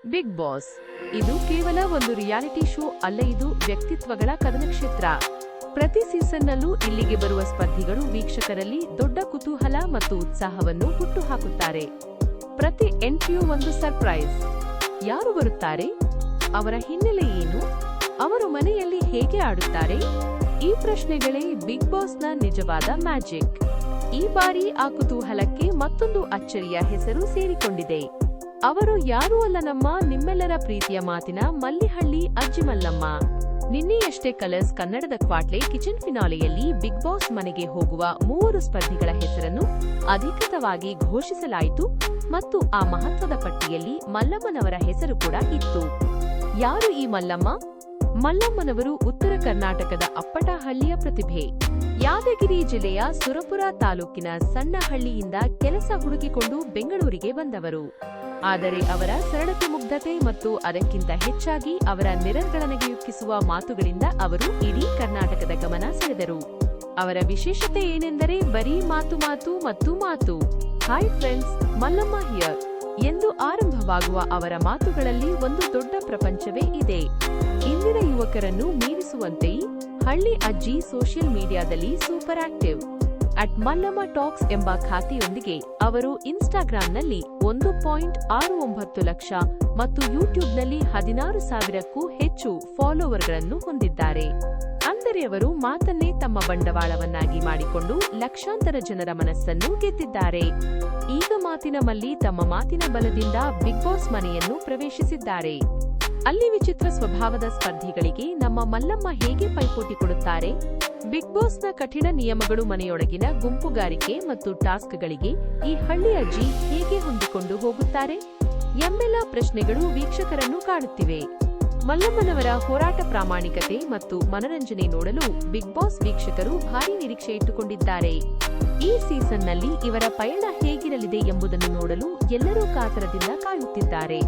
Big boss ಇದು ಕೇವಲ ಒಂದು ರಿಯಾಲಿಟಿ ಶೋ ಅಲ್ಲ, ಇದು ವ್ಯಕ್ತಿತ್ವಗಳ ಕದನ ಕ್ಷೇತ್ರ. ಪ್ರತಿ ಸೀಸನ್ನಲ್ಲೂ ಇಲ್ಲಿಗೆ ಬರುವ ಸ್ಪರ್ಧಿಗಳು ವೀಕ್ಷಕರಲ್ಲಿ ದೊಡ್ಡ ಕುತೂಹಲ ಮತ್ತು ಉತ್ಸಾಹವನ್ನು ಹುಟ್ಟುಹಾಕುತ್ತಾರೆ. ಪ್ರತಿ ಎಂಟ್ರಿಯೂ ಒಂದು ಸರ್ಪ್ರೈಸ್. ಯಾರು ಬರುತ್ತಾರೆ, ಅವರ ಹಿನ್ನೆಲೆ ಏನು, ಅವರು ಮನೆಯಲ್ಲಿ ಹೇಗೆ ಆಡುತ್ತಾರೆ, ಈ ಪ್ರಶ್ನೆಗಳೇ ಬಿಗ್ ಬಾಸ್ನ ನಿಜವಾದ ಮ್ಯಾಜಿಕ್. ಈ ಬಾರಿ ಆ ಕುತೂಹಲಕ್ಕೆ ಮತ್ತೊಂದು ಅಚ್ಚರಿಯ ಹೆಸರು ಸೇರಿಕೊಂಡಿದೆ. ಅವರು ಯಾರೂ ಅಲ್ಲ, ನಿಮ್ಮೆಲ್ಲರ ಪ್ರೀತಿಯ ಮಾತಿನ ಮಲ್ಲಿಹಳ್ಳಿ ಅಜ್ಜಿ ಮಲ್ಲಮ್ಮ. ನಿನ್ನೆಯಷ್ಟೇ ಕಲರ್ಸ್ ಕನ್ನಡದ ಕ್ವಾಟ್ಲೆ ಕಿಚನ್ ಫಿನಾಲೆಯಲ್ಲಿ ಬಿಗ್ ಬಾಸ್ ಮನೆಗೆ ಹೋಗುವ 3 ಸ್ಪರ್ಧಿಗಳ ಹೆಸರನ್ನು ಅಧಿಕೃತವಾಗಿ ಘೋಷಿಸಲಾಯಿತು ಮತ್ತು ಆ ಮಹತ್ವದ ಪಟ್ಟಿಯಲ್ಲಿ ಮಲ್ಲಮ್ಮನವರ ಹೆಸರು ಕೂಡ ಇತ್ತು. ಯಾರು ಈ ಮಲ್ಲಮ್ಮ? ಮಲ್ಲಮ್ಮನವರು ಉತ್ತರ ಕರ್ನಾಟಕದ ಅಪ್ಪಟಹಳ್ಳಿಯ ಪ್ರತಿಭೆ. ಯಾದಗಿರಿ ಜಿಲ್ಲೆಯ ಸುರಪುರ ತಾಲೂಕಿನ ಸಣ್ಣ ಹಳ್ಳಿಯಿಂದ ಕೆಲಸ ಹುಡುಕಿಕೊಂಡು ಬೆಂಗಳೂರಿಗೆ ಬಂದವರು. ಆದರೆ ಅವರ ಸರಳತೆ, ಮುಗ್ಧತೆ ಮತ್ತು ಅದಕ್ಕಿಂತ ಹೆಚ್ಚಾಗಿ ಅವರ ನಿರರ್ಗಳನೆಗೆಯುಕ್ಕಿಸುವ ಮಾತುಗಳಿಂದ ಅವರು ಇಡೀ ಕರ್ನಾಟಕದ ಗಮನ ಸೆಳೆದರು. ಅವರ ವಿಶೇಷತೆ ಏನೆಂದರೆ ಬರೀ ಮಾತು ಮಾತು ಮತ್ತು ಮಾತು. ಹಾಯ್ ಫ್ರೆಂಡ್ಸ್, ಮಲ್ಲಮ್ಮ ಹಿಯರ್ ಎಂದು ಆರಂಭವಾಗುವ ಅವರ ಮಾತುಗಳಲ್ಲಿ ಒಂದು ದೊಡ್ಡ ಪ್ರಪಂಚವೇ ಇದೆ. ಇಂದಿನ ಯುವಕರನ್ನು ಮೀರಿಸುವಂತೆಯೇ ಹಳ್ಳಿ ಅಜ್ಜಿ ಸೋಷಿಯಲ್ ಮೀಡಿಯಾದಲ್ಲಿ ಸೂಪರ್ ಆಕ್ಟಿವ್. @ಮಲ್ಲಮ್ಮ ಟಾಕ್ಸ್ ಎಂಬ ಖಾತೆಯೊಂದಿಗೆ ಅವರು ಇನ್ಸ್ಟಾಗ್ರಾಂನಲ್ಲಿ 1.69 ಲಕ್ಷ ಮತ್ತು ಯೂಟ್ಯೂಬ್ನಲ್ಲಿ 16,000ಕ್ಕೂ ಹೆಚ್ಚು ಫಾಲೋವರ್ಗಳನ್ನು ಹೊಂದಿದ್ದಾರೆ. ಅಂದರೆ ಅವರು ಮಾತನ್ನೇ ತಮ್ಮ ಬಂಡವಾಳವನ್ನಾಗಿ ಮಾಡಿಕೊಂಡು ಲಕ್ಷಾಂತರ ಜನರ ಮನಸ್ಸನ್ನು ಗೆದ್ದಿದ್ದಾರೆ. ಈಗ ಮಾತಿನ ಮಲ್ಲಿ ತಮ್ಮ ಮಾತಿನ ಬಲದಿಂದ ಬಿಗ್ ಬಾಸ್ ಮನೆಯನ್ನು ಪ್ರವೇಶಿಸಿದ್ದಾರೆ. ಅಲ್ಲಿ ವಿಚಿತ್ರ ಸ್ವಭಾವದ ಸ್ಪರ್ಧಿಗಳಿಗೆ ನಮ್ಮ ಮಲ್ಲಮ್ಮ ಹೇಗೆ ಪೈಪೋಟಿ ಕೊಡುತ್ತಾರೆ? ಬಿಗ್ ಬಾಸ್ನ ಕಠಿಣ ನಿಯಮಗಳು, ಮನೆಯೊಳಗಿನ ಗುಂಪುಗಾರಿಕೆ ಮತ್ತು ಟಾಸ್ಕ್ಗಳಿಗೆ ಈ ಹಳ್ಳಿ ಅಜ್ಜಿ ಹೇಗೆ ಹೊಂದಿಕೊಂಡು ಹೋಗುತ್ತಾರೆ ಎಂಬೆಲ್ಲ ಪ್ರಶ್ನೆಗಳು ವೀಕ್ಷಕರನ್ನು ಕಾಡುತ್ತಿವೆ. ಮಲ್ಲಮ್ಮನವರ ಹೋರಾಟ, ಪ್ರಾಮಾಣಿಕತೆ ಮತ್ತು ಮನರಂಜನೆ ನೋಡಲು ಬಿಗ್ ಬಾಸ್ ವೀಕ್ಷಕರು ಭಾರೀ ನಿರೀಕ್ಷೆ ಇಟ್ಟುಕೊಂಡಿದ್ದಾರೆ. ಈ ಸೀಸನ್ನಲ್ಲಿ ಇವರ ಪಯಣ ಹೇಗಿರಲಿದೆ ಎಂಬುದನ್ನು ನೋಡಲು ಎಲ್ಲರೂ ಕಾತರದಿಂದ ಕಾಯುತ್ತಿದ್ದಾರೆ.